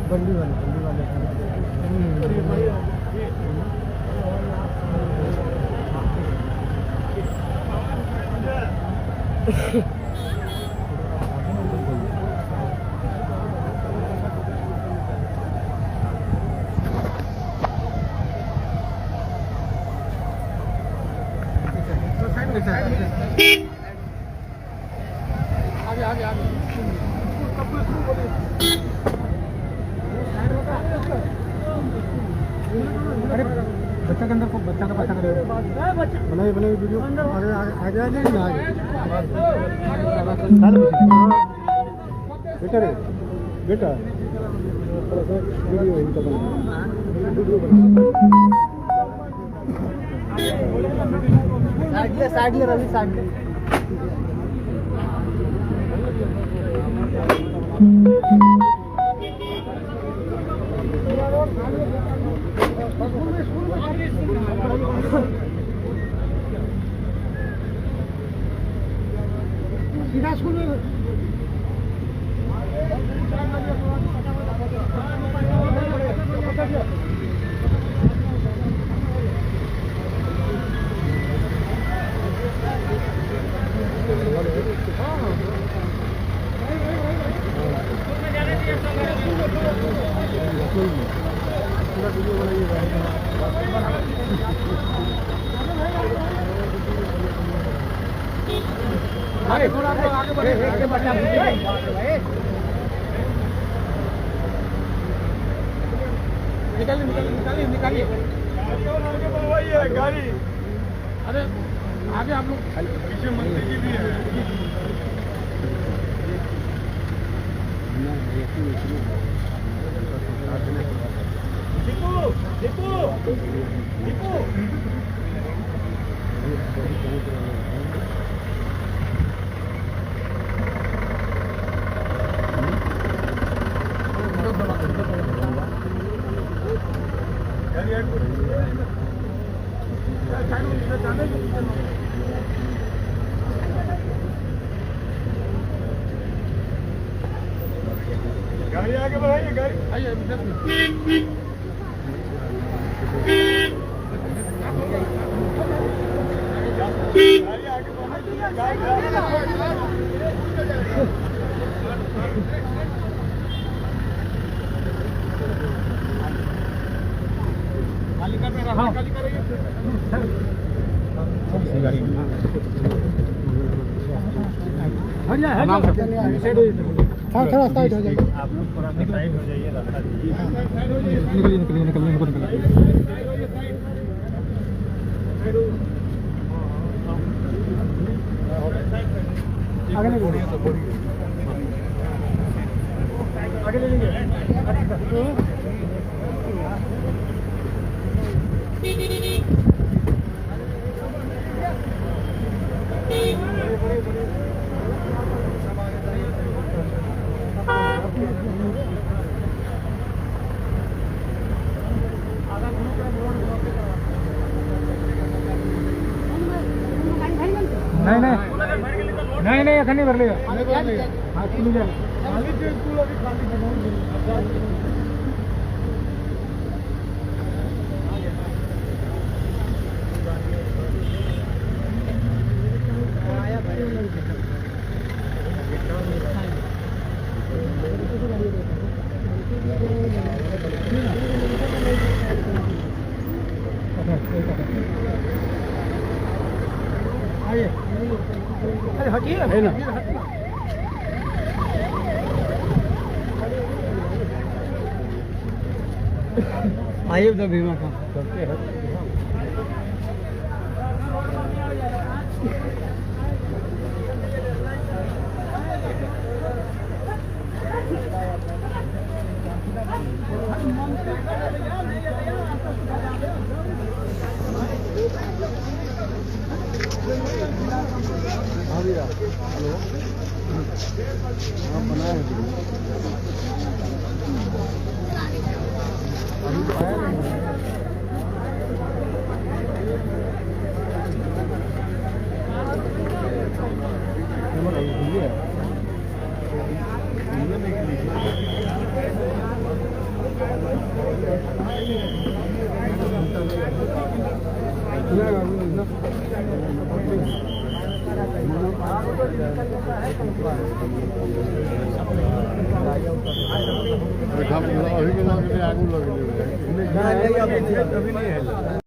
बंदी वाले आगे आगे आगे अरे बच्चा के अंदर को बच्चा का पता करेगा बनाइए बनाइए वीडियो आगे आगे आगे नहीं आगे बेटा रे बेटा थोड़ा सा वीडियो इनका बना साइड ले रवि साइड ले सीधा स्कूल में आगे थोड़ा आगे बढ़े आगे बढ़ना निकालिए निकालिए आगे बढ़वाइए गाड़ी। अरे आगे आप लोग पीछे मंत्री जी भी है। दीपू दीपू दीपू गाड़ी आगे बढ़ाइए गाड़ी आइए थोड़ा साइड हो जाइए आप लोग थोड़ा सा साइड हो जाइए रास्ता निकलिए निकलिए निकलिए निकलिए आगे नहीं आगे ले लेंगे नहीं नहीं नहीं नहीं अखन नहीं भर लेगा हाँ खुल जाए आइए अरे हटिए है ना आइए उधर बीमा का हाँ बनाया है अभी तो आया नहीं अभी के आगू लगे